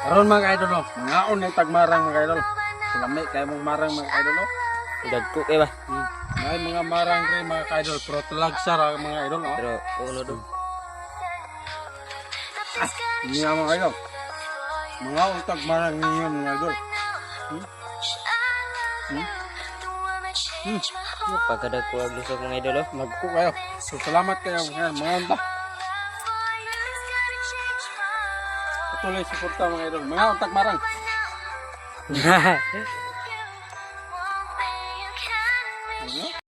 Karon mga idol no, ngaon na tagmarang mga idol. Salami kay mong marang mga idol no. Dagko kay ba? May mga marang rin mga idol, pero talagsa ra mga idol no. Pero uno do. Ini mga idol. Mga untag marang ninyo mga idol. Pagkadagko ang lusog mga idol oh. Nagko kayo. So salamat kayo mga unta. Patuloy suporta mga idol. Mga untag marang.